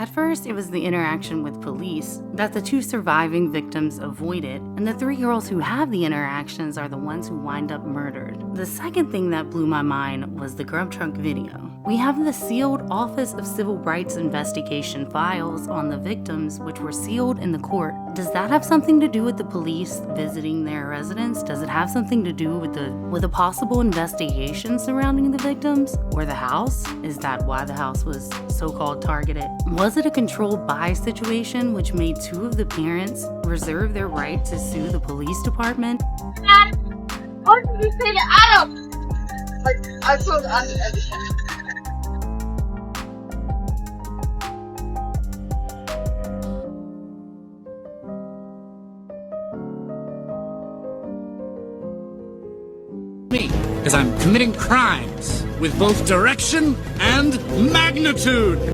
At first, it was the interaction with police that the two surviving victims avoided, and the three girls who have the interactions are the ones who wind up murdered. The second thing that blew my mind was the grub trunk video. We have the sealed Office of Civil Rights Investigation files on the victims, which were sealed in the court. Does that have something to do with the police visiting their residence? Does it have something to do with a possible investigation surrounding the victims? Or the house? Is that why the house was so-called targeted? Was it a controlled buy situation which made two of the parents reserve their right to sue the police department? Dad, what did you say to Adam? I told Adam everything. Because I'm committing crimes with both direction and magnitude.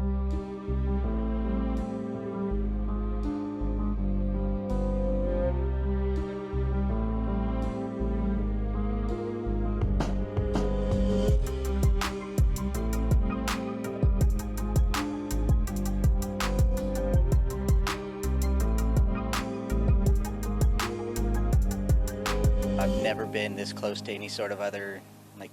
I've never been this close to any sort of other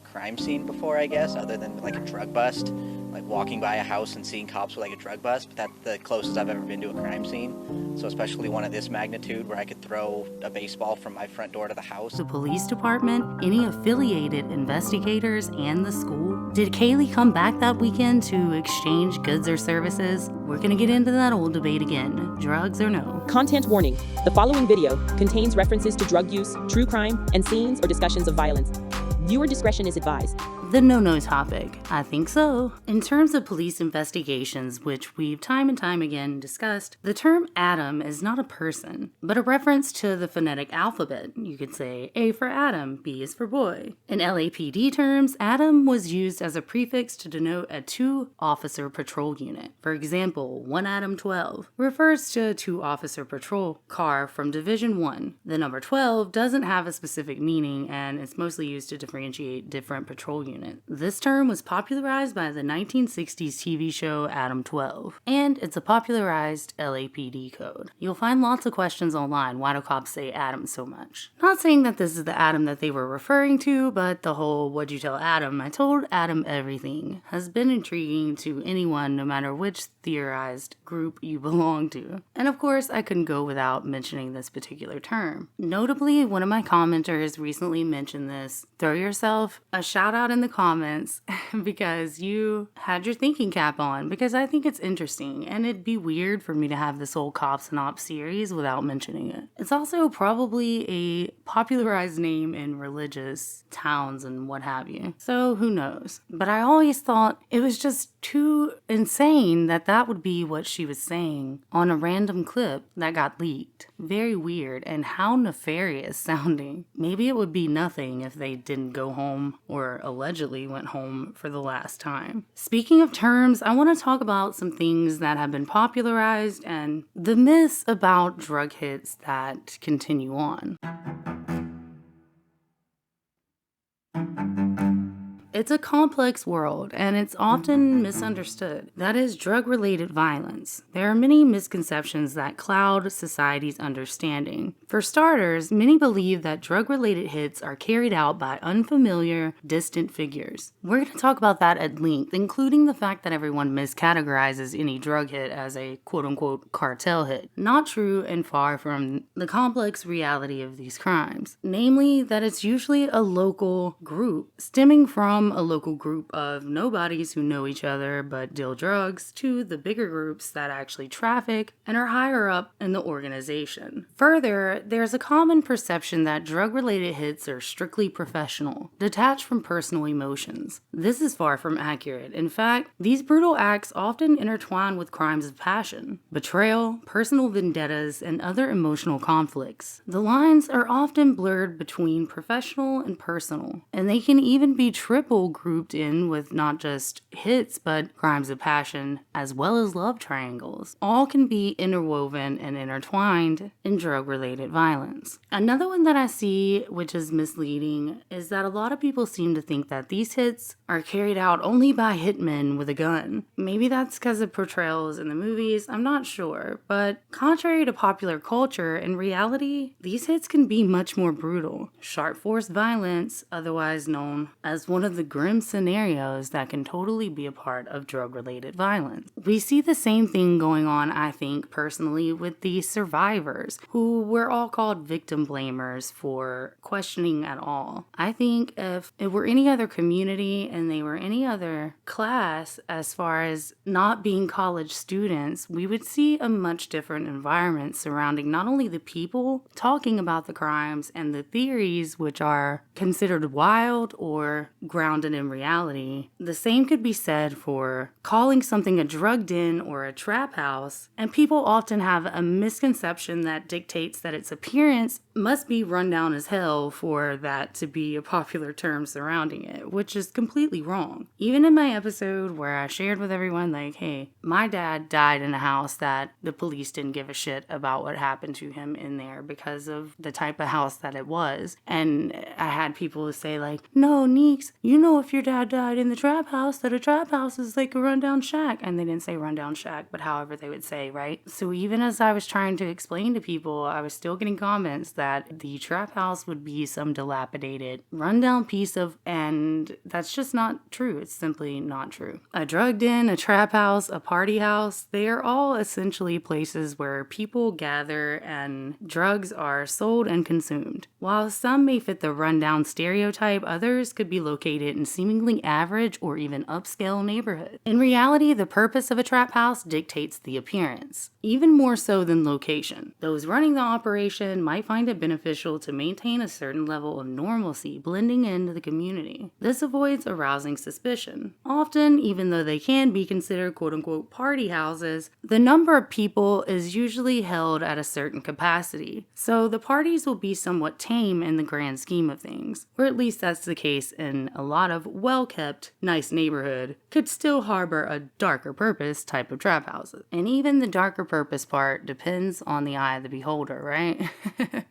crime scene before, I guess, other than like a drug bust, like walking by a house and seeing cops with like a drug bust, but that's the closest I've ever been to a crime scene. So especially one of this magnitude where I could throw a baseball from my front door to the house. The police department, any affiliated investigators, and the school. Did Kaylee come back that weekend to exchange goods or services? We're gonna get into that old debate again, drugs or no. Content warning. The following video contains references to drug use, true crime, and scenes or discussions of violence. Viewer discretion is advised. The no-no topic. I think so. In terms of police investigations, which we've time and time again discussed, the term Adam is not a person, but a reference to the phonetic alphabet. You could say A for Adam, B is for boy. In LAPD terms, Adam was used as a prefix to denote a two-officer patrol unit. For example, 1 Adam 12 refers to a two-officer patrol car from Division 1. The number 12 doesn't have a specific meaning, and it's mostly used to differentiate different patrol units. This term was popularized by the 1960s TV show Adam 12, and it's a popularized LAPD code. You'll find lots of questions online, why do cops say Adam so much? Not saying that this is the Adam that they were referring to, but the whole "what'd you tell Adam? I told Adam everything" has been intriguing to anyone, no matter which theorized group you belong to. And of course, I couldn't go without mentioning this particular term. Notably, one of my commenters recently mentioned this. Throw yourself a shout out in the comments because you had your thinking cap on, because I think it's interesting, and it'd be weird for me to have this whole Cops and Ops series without mentioning it. It's also probably a popularized name in religious towns and what have you, so who knows. But I always thought it was just too insane that that would be what she was saying on a random clip that got leaked. Very weird, and how nefarious sounding. Maybe it would be nothing if they didn't go home, or allegedly went home for the last time. Speaking of terms, I want to talk about some things that have been popularized and the myths about drug hits that continue on. It's a complex world, and it's often misunderstood. That is drug-related violence. There are many misconceptions that cloud society's understanding. For starters, many believe that drug-related hits are carried out by unfamiliar, distant figures. We're going to talk about that at length, including the fact that everyone miscategorizes any drug hit as a quote-unquote cartel hit. Not true and far from the complex reality of these crimes. Namely, that it's usually a local group, stemming from a local group of nobodies who know each other but deal drugs to the bigger groups that actually traffic and are higher up in the organization. Further, there's a common perception that drug-related hits are strictly professional, detached from personal emotions. This is far from accurate. In fact, these brutal acts often intertwine with crimes of passion, betrayal, personal vendettas, and other emotional conflicts. The lines are often blurred between professional and personal, and they can even be triple people grouped in with not just hits, but crimes of passion, as well as love triangles. All can be interwoven and intertwined in drug-related violence. Another one that I see, which is misleading, is that a lot of people seem to think that these hits are carried out only by hitmen with a gun. Maybe that's because of portrayals in the movies, I'm not sure, but contrary to popular culture, in reality, these hits can be much more brutal. Sharp force violence, otherwise known as one of the grim scenarios that can totally be a part of drug-related violence. We see the same thing going on, I think, personally, with the survivors, who we're all called victim blamers for questioning at all. I think if it were any other community and they were any other class, as far as not being college students, we would see a much different environment surrounding not only the people talking about the crimes and the theories, which are considered wild or grounded in reality. The same could be said for calling something a drug den or a trap house, and people often have a misconception that dictates that its appearance must be run down as hell for that to be a popular term surrounding it, which is completely wrong. Even in my episode where I shared with everyone, like, hey, my dad died in a house that the police didn't give a shit about what happened to him in there because of the type of house that it was. And I had people say, like, no, NEEKS, you know if your dad died in the trap house, that a trap house is like a rundown shack. And they didn't say rundown shack, but however they would say, right? So even as I was trying to explain to people, I was still getting comments that the trap house would be some dilapidated, rundown piece of, and that's just not true. It's simply not true. A drug den, a trap house, a party house, they are all essentially places where people gather and drugs are sold and consumed. While some may fit the rundown stereotype, others could be located in seemingly average or even upscale neighborhoods. In reality, the purpose of a trap house dictates the appearance, even more so than location. Those running the operation might find it beneficial to maintain a certain level of normalcy, blending into the community. This avoids arousing suspicion. Often, even though they can be considered quote-unquote party houses, the number of people is usually held at a certain capacity, so the parties will be somewhat tame in the grand scheme of things, or at least that's the case in a lot of well-kept, nice neighborhood, could still harbor a darker purpose type of trap houses. And even the darker purpose part depends on the eye of the beholder, right?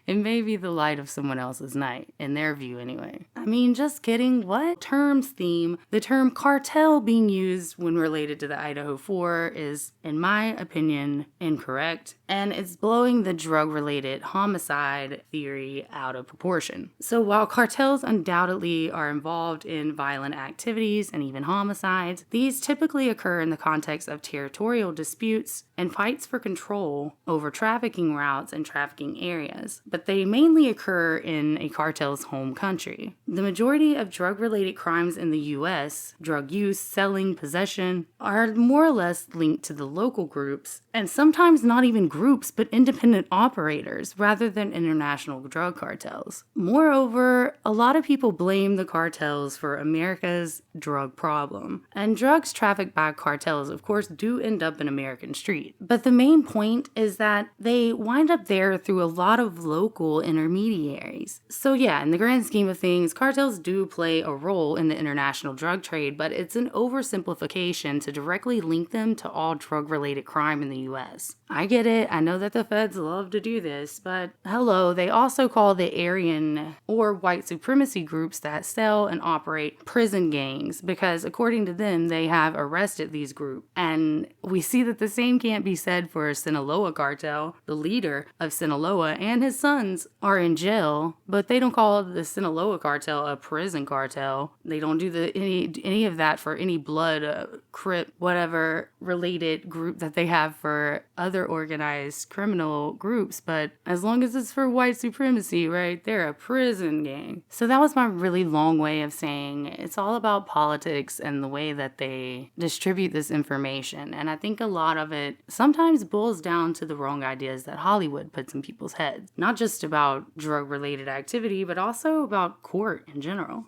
It may be the light of someone else's night, in their view anyway. I mean, just kidding, what? Terms theme, the term cartel being used when related to the Idaho 4 is, in my opinion, incorrect, and it's blowing the drug-related homicide theory out of proportion. So while cartels undoubtedly are involved in violent activities and even homicides, these typically occur in the context of territorial disputes and fights for control over trafficking routes and trafficking areas, but they mainly occur in a cartel's home country. The majority of drug-related crimes in the US, drug use, selling, possession, are more or less linked to the local groups, and sometimes not even groups, but independent operators rather than international drug cartels. Moreover, a lot of people blame the cartels for America's drug problem, and drugs trafficked by cartels, of course, do end up in American streets. But the main point is that they wind up there through a lot of local intermediaries. So yeah, in the grand scheme of things, cartels do play a role in the international drug trade, but it's an oversimplification to directly link them to all drug-related crime in the US. I get it, I know that the feds love to do this, but hello, they also call the Aryan or white supremacy groups that sell and operate prison gangs, because according to them, they have arrested these groups. And we see that the same can't be said for Sinaloa cartel. The leader of Sinaloa and his sons are in jail, but they don't call the Sinaloa cartel a prison cartel. They don't do any of that for any blood, Crip, whatever related group that they have for other organized criminal groups. But as long as it's for white supremacy, right, they're a prison gang. So that was my really long way of saying it's all about politics and the way that they distribute this information. And I think a lot of it sometimes boils down to the wrong ideas that Hollywood puts in people's heads. Not just about drug-related activity, but also about court in general.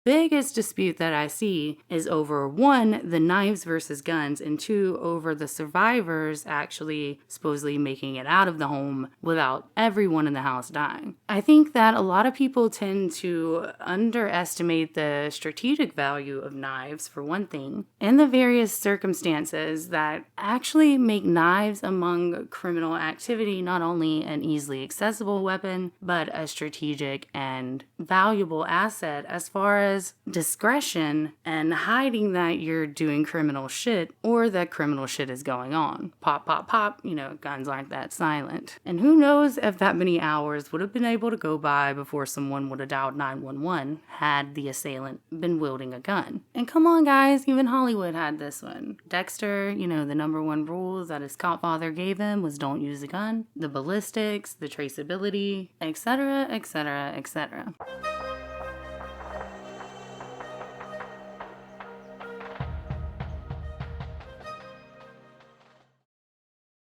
biggest dispute that I see is over 1, the knives versus guns, and 2, over the survivors actually supposedly making it out of the home without everyone in the house dying. I think that a lot of people tend to underestimate the strategic value of knives, for one thing, and the various circumstances that actually make knives among criminal activity not only an easily accessible weapon, but a strategic and valuable asset as far as discretion and hiding that you're doing criminal shit or that criminal shit is going on. Pop, pop, pop, guns aren't that silent. And who knows if that many hours would have been able to go by before someone would have dialed 911 had the assailant been wielding a gun. And come on, guys, even Hollywood had this one. Dexter, the number one rule that his cop father gave him was don't use a gun. The ballistics, the traceability, etc., etc., etc.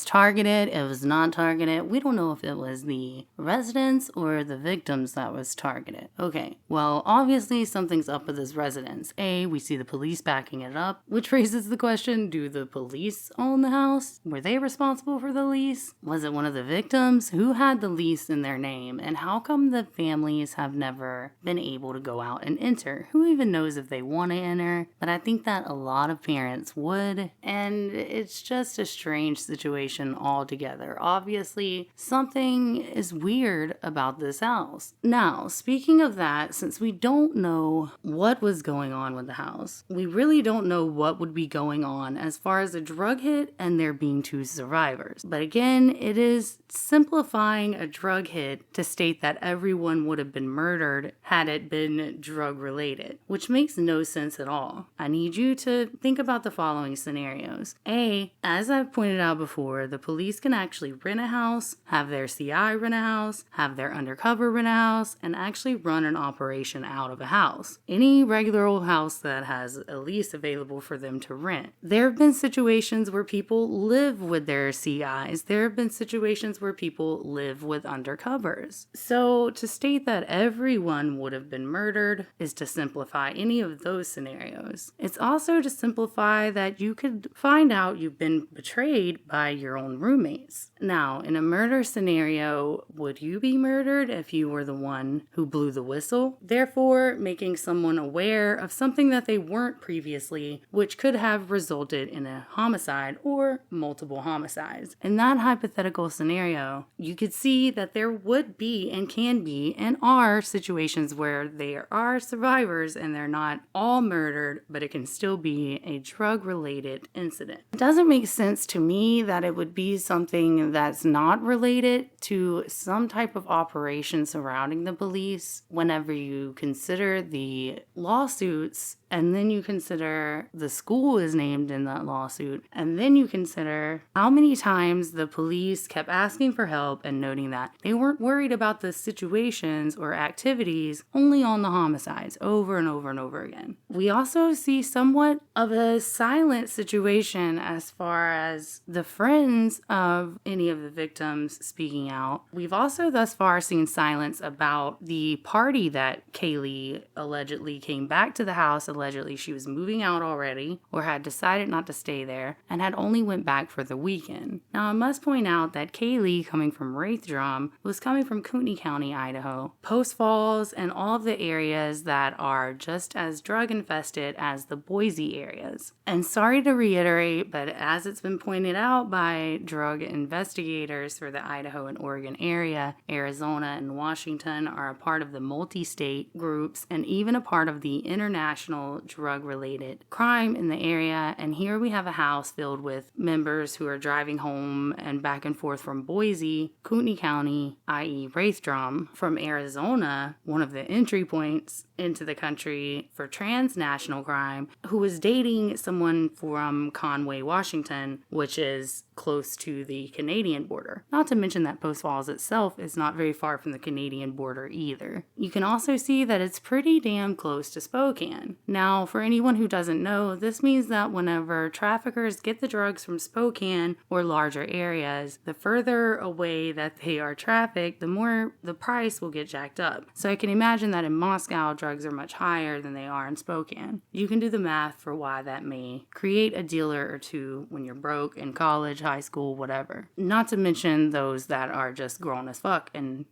Targeted, it was not targeted. We don't know if it was the residents or the victims that was targeted. Okay, well, obviously something's up with this residence. We see the police backing it up, which raises the question, do the police own the house? Were they responsible for the lease? Was it one of the victims? Who had the lease in their name? And how come the families have never been able to go out and enter? Who even knows if they want to enter? But I think that a lot of parents would, and it's just a strange situation altogether. Obviously, something is weird about this house. Now, speaking of that, since we don't know what was going on with the house, we really don't know what would be going on as far as a drug hit and there being 2 survivors. But again, it is simplifying a drug hit to state that everyone would have been murdered had it been drug related, which makes no sense at all. I need you to think about the following scenarios. As I've pointed out before, the police can actually rent a house, have their CI rent a house, have their undercover rent a house, and actually run an operation out of a house. Any regular old house that has a lease available for them to rent. There have been situations where people live with their CIs. There have been situations where people live with undercovers. So to state that everyone would have been murdered is to simplify any of those scenarios. It's also to simplify that you could find out you've been betrayed by your own roommates. Now, in a murder scenario, would you be murdered if you were the one who blew the whistle? Therefore, making someone aware of something that they weren't previously, which could have resulted in a homicide or multiple homicides. In that hypothetical scenario, you could see that there would be and can be and are situations where there are survivors and they're not all murdered, but it can still be a drug-related incident. It doesn't make sense to me that it would be something that's not related to some type of operation surrounding the police whenever you consider the lawsuits, and then you consider the school is named in that lawsuit, and then you consider how many times the police kept asking for help and noting that they weren't worried about the situations or activities, only on the homicides over and over and over again. We also see somewhat of a silent situation as far as the friends of any of the victims speaking out. We've also thus far seen silence about the party that Kaylee allegedly came back to the house. Allegedly she was moving out already or had decided not to stay there and had only went back for the weekend. Now I must point out that Kaylee, coming from Wraith-Drum, was coming from Kootenai County, Idaho, Post Falls, and all of the areas that are just as drug infested as the Boise areas. And sorry to reiterate, but as it's been pointed out by drug investigators for the Idaho and Oregon area, Arizona and Washington are a part of the multi-state groups and even a part of the international drug-related crime in the area. And here we have a house filled with members who are driving home and back and forth from Boise, Kootenai County, i.e. Wraith-Drum, from Arizona, one of the entry points into the country for transnational crime, who was dating someone from Conway, Washington, which is close to the Canadian border. Not to mention that Post Falls itself is not very far from the Canadian border either. You can also see that it's pretty damn close to Spokane. Now, for anyone who doesn't know, this means that whenever traffickers get the drugs from Spokane or larger areas, the further away that they are trafficked, the more the price will get jacked up. So I can imagine that in Moscow, drugs are much higher than they are in Spokane. You can do the math for why that may create a dealer or two when you're broke in college, high school, whatever. Not to mention those that are just grown as fuck and,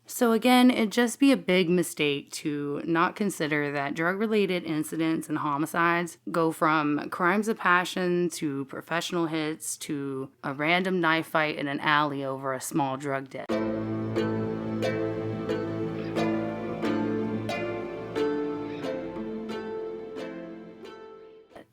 So again, it'd just be a big mistake to not consider that drug-related incidents and homicides go from crimes of passion to professional hits to a random knife fight in an alley over a small drug debt.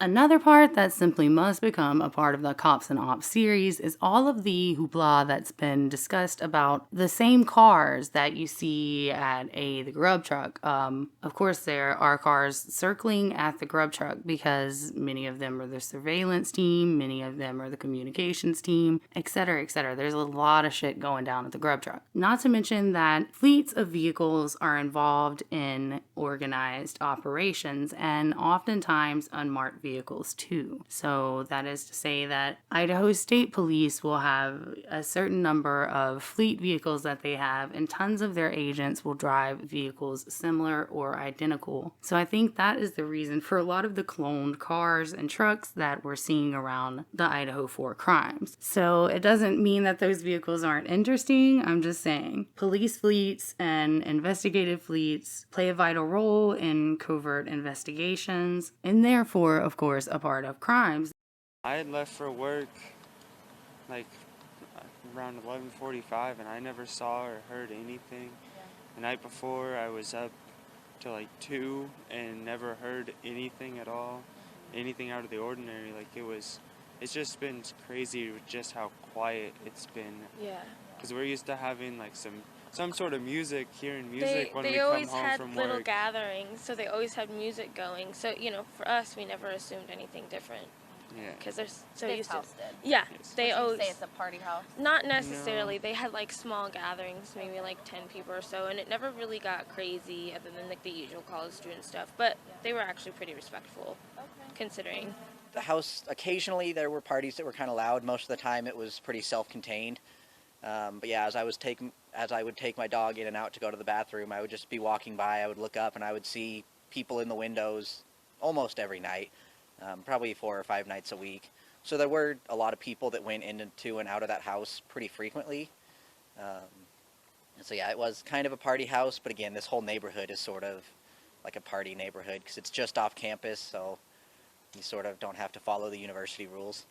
Another part that simply must become a part of the Cops and Ops series is all of the hoopla that's been discussed about the same cars that you see at the grub truck. Of course, there are cars circling at the grub truck because many of them are the surveillance team, many of them are the communications team, etc., etc. There's a lot of shit going down at the grub truck. Not to mention that fleets of vehicles are involved in organized operations and oftentimes unmarked vehicles too. So that is to say that Idaho State Police will have a certain number of fleet vehicles that they have, and tons of their agents will drive vehicles similar or identical. So I think that is the reason for a lot of the cloned cars and trucks that we're seeing around the Idaho 4 crimes. So it doesn't mean that those vehicles aren't interesting. I'm just saying police fleets and investigative fleets play a vital role in covert investigations, and therefore, of course, a part of crimes. I had left for work like around 11:45 and I never saw or heard anything. The night before I was up till like 2 and never heard anything at all, anything out of the ordinary. Like it's just been crazy with just how quiet it's been. Yeah. Because we're used to having like some sort of music, hearing music when we they come always home had from little work. gatherings, so they always had music going. So for us, we never assumed anything different. Yeah. Because they're so This used to. house did. Yeah, Yes. they Would you always. say it's a party house? Not necessarily. They had like small gatherings, maybe like 10 people or so, and it never really got crazy other than like the usual college student stuff. But they were actually pretty respectful, considering. The house, occasionally there were parties that were kind of loud. Most of the time it was pretty self-contained. But yeah, as I would take my dog in and out to go to the bathroom, I would just be walking by, I would look up and I would see people in the windows almost every night, probably 4 or 5 nights a week. So there were a lot of people that went into and out of that house pretty frequently. And so yeah, it was kind of a party house, but again, this whole neighborhood is sort of like a party neighborhood because it's just off campus, so you sort of don't have to follow the university rules.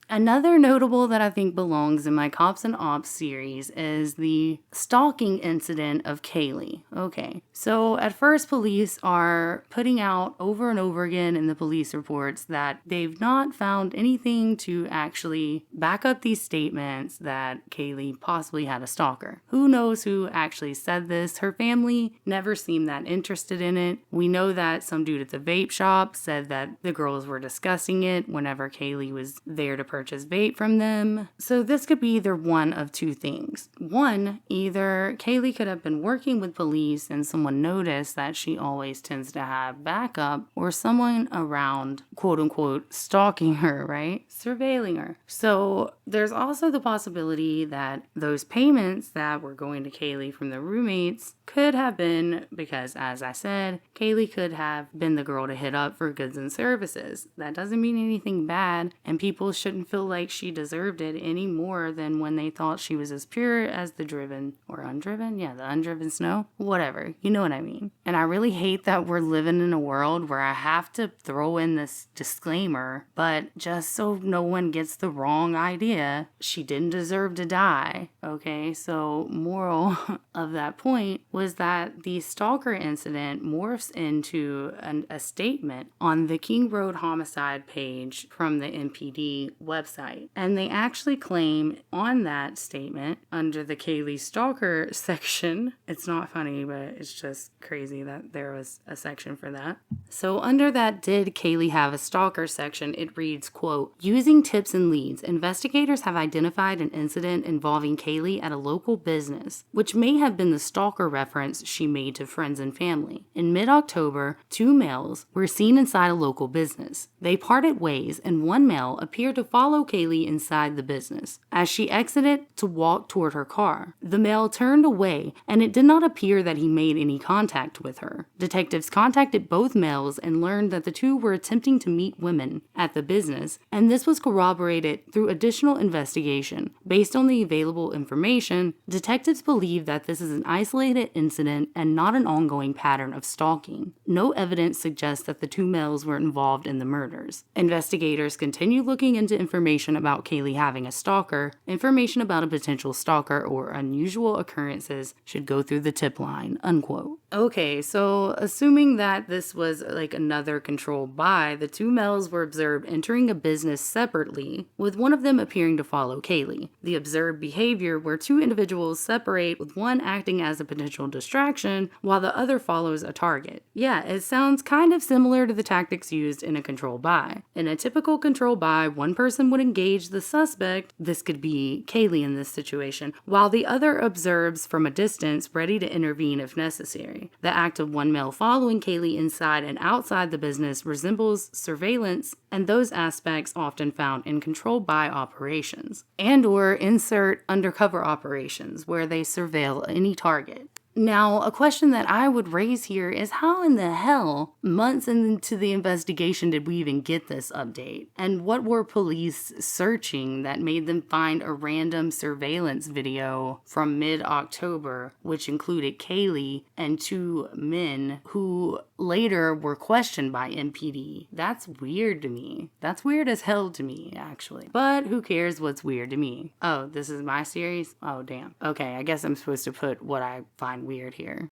Another notable that I think belongs in my Cops and Ops series is the stalking incident of Kaylee. Okay, so at first police are putting out over and over again in the police reports that they've not found anything to actually back up these statements that Kaylee possibly had a stalker. Who knows who actually said this? Her family never seemed that interested in it. We know that some dude at the vape shop said that the girls were discussing it whenever Kaylee was there to purchase vape from them. So this could be either one of two things. One, either Kaylee could have been working with police and someone noticed that she always tends to have backup, or someone around, quote unquote, stalking her, right? Surveilling her. So there's also the possibility that those payments that were going to Kaylee from the roommates could have been because, as I said, Kaylee could have been the girl to hit up for goods and services. That doesn't mean anything bad, and people shouldn't feel like she deserved it any more than when they thought she was as pure as the driven or undriven. Yeah, the undriven snow. Whatever. You know what I mean. And I really hate that we're living in a world where I have to throw in this disclaimer, but just so no one gets the wrong idea, she didn't deserve to die. Okay, so moral of that point was that the stalker incident morphs into a statement on the King Road homicide page from the MPD website. And they actually claim on that statement, under the Kaylee Stalker section, it's not funny, but it's just crazy that there was a section for that. So under that "Did Kaylee have a stalker" section, it reads, quote, "Using tips and leads, investigators have identified an incident involving Kaylee at a local business, which may have been the stalker reference she made to friends and family. In mid-October, 2 males were seen inside a local business. They parted ways, and one male appeared to follow Kaylee inside the business as she exited to walk toward her car. The male turned away, and it did not appear that he made any contact with her. Detectives contacted both males and learned that the two were attempting to meet women at the business, and this was corroborated through additional investigation. Based on the available information, detectives believe that this is an isolated incident and not an ongoing pattern of stalking. No evidence suggests that the two males were involved in the murders. Investigators continue looking into information about Kaylee having a stalker. Information about a potential stalker or unusual occurrences should go through the tip line, unquote. Okay, so assuming that this was like another controlled buy, the two males were observed entering a business separately, with one of them appearing to follow Kaylee. The observed behavior where two individuals separate, with one acting as a potential distraction while the other follows a target. Yeah, it sounds kind of similar to the tactics used in a controlled buy. In a typical controlled buy, one person would engage the suspect, this could be Kaylee in this situation, while the other observes from a distance, ready to intervene if necessary. The act of one male following Kaylee inside and outside the business resembles surveillance and those aspects often found in controlled buy operations, and/or insert undercover operations where they surveil any target. Now, a question that I would raise here is how in the hell, months into the investigation, did we even get this update? And what were police searching that made them find a random surveillance video from mid-October, which included Kaylee and two men who later were questioned by MPD? That's weird to me. That's weird as hell to me, actually. But who cares what's weird to me? Oh, this is my series? Oh, damn. Okay, I guess I'm supposed to put what I find weird here.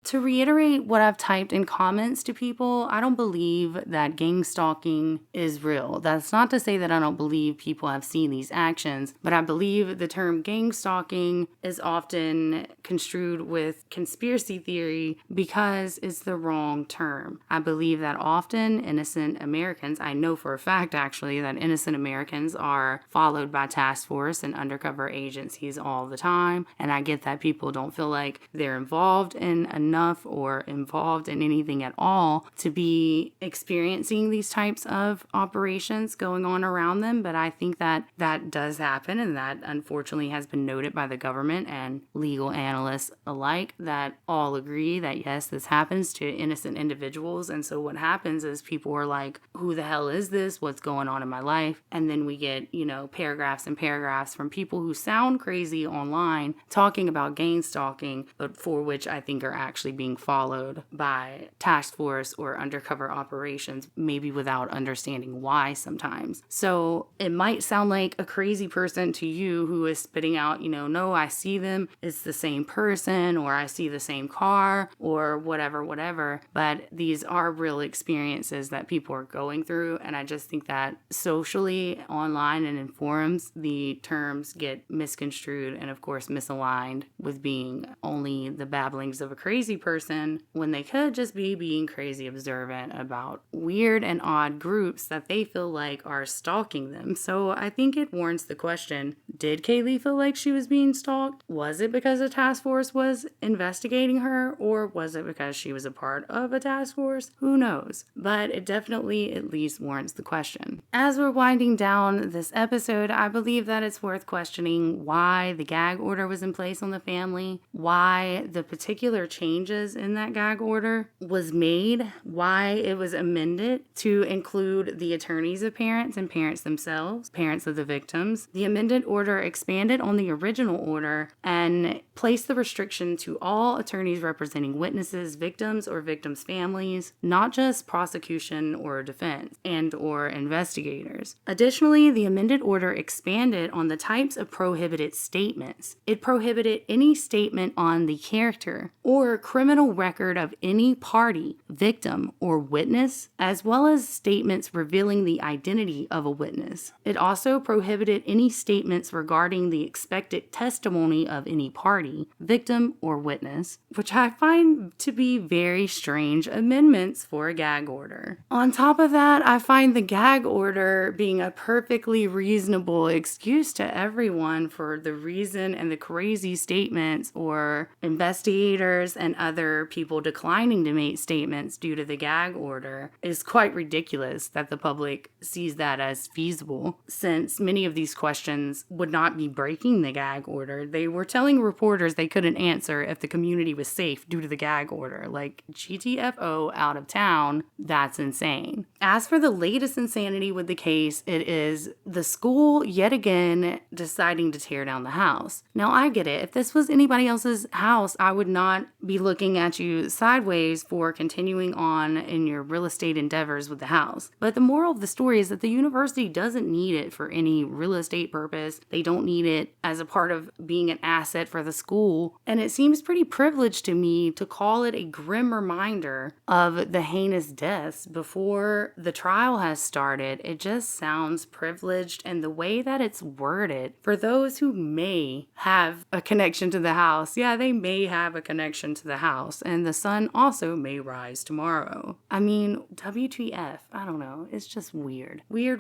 To reiterate what I've typed in comments to people, I don't believe that gang stalking is real. That's not to say that I don't believe people have seen these actions, but I believe the term gang stalking is often construed with conspiracy theory because it's the wrong term. I believe that often innocent Americans, I know for a fact actually that innocent Americans are followed by task force and undercover agencies all the time, and I get that people don't feel like they're involved in enough or involved in anything at all to be experiencing these types of operations going on around them, but I think that that does happen, and that unfortunately has been noted by the government and legal analysts alike, that all agree that yes, this happens to innocent individuals. And so what happens is people are like, who the hell is this? What's going on in my life? And then we get, paragraphs and paragraphs from people who sound crazy online talking about gang stalking, but for which I think are actually being followed by task force or undercover operations, maybe without understanding why sometimes. So it might sound like a crazy person to you who is spitting out, no, I see them, it's the same person, or I see the same car, or whatever, but these are real experiences that people are going through, and I just think that socially, online, and in forums, the terms get misconstrued and of course misaligned with being only the babblings of a crazy person when they could just be being crazy observant about weird and odd groups that they feel like are stalking them. So I think it warrants the question, did Kaylee feel like she was being stalked? Was it because a task force was investigating her, or was it because she was a part of a task force? Who knows? But it definitely at least warrants the question. As we're winding down this episode, I believe that it's worth questioning why the gag order was in place on the family, why the particular changes in that gag order was made, why it was amended to include the attorneys of parents and parents themselves, parents of the victims. The amended order expanded on the original order and placed the restriction to all attorneys representing witnesses, victims, or victims' families, not just prosecution or defense and or investigators. Additionally, the amended order expanded on the types of prohibited statements. It prohibited any statement on the character or criminal record of any party, victim, or witness, as well as statements revealing the identity of a witness. It also prohibited any statements regarding the expected testimony of any party, victim, or witness, which I find to be very strange amendments for a gag order. On top of that, I find the gag order order being a perfectly reasonable excuse to everyone for the reason and the crazy statements or investigators and other people declining to make statements due to the gag order is quite ridiculous that the public sees that as feasible, since many of these questions would not be breaking the gag order. They were telling reporters they couldn't answer if the community was safe due to the gag order. Like, GTFO, out of town. That's insane. As for the latest insanity with the case, it is the school yet again deciding to tear down the house. Now, I get it. If this was anybody else's house, I would not be looking at you sideways for continuing on in your real estate endeavors with the house. But the moral of the story is that the university doesn't need it for any real estate purpose. They don't need it as a part of being an asset for the school. And it seems pretty privileged to me to call it a grim reminder of the heinous deaths before the trial has started. It just sounds privileged, and the way that it's worded, for those who may have a connection to the house, yeah, they may have a connection to the house, and the sun also may rise tomorrow. I mean, WTF? I don't know. It's just weird. Weird.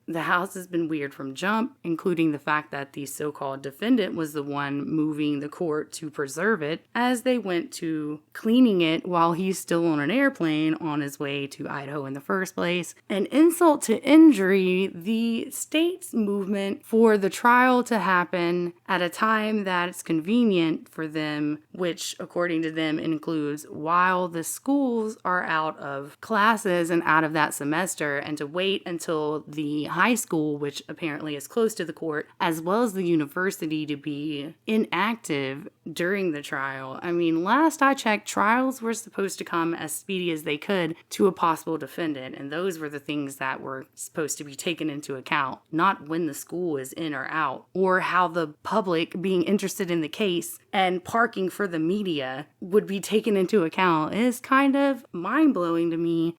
The house has been weird from jump, including the fact that the so-called defendant was the one moving the court to preserve it, as they went to cleaning it while he's still on an airplane on his way to Idaho in the first place. An insult to injury, the state's movement for the trial to happen at a time that's convenient for them, which according to them includes while the schools are out of classes and out of that semester, and to wait until the high school, which apparently is close to the court, as well as the university, to be inactive during the trial. I mean, last I checked, trials were supposed to come as speedy as they could to a possible defendant, and those were the things that were supposed to be taken into account, not when the school is in or out, or how the public being interested in the case and parking for the media would be taken into account. Is kind of mind-blowing to me.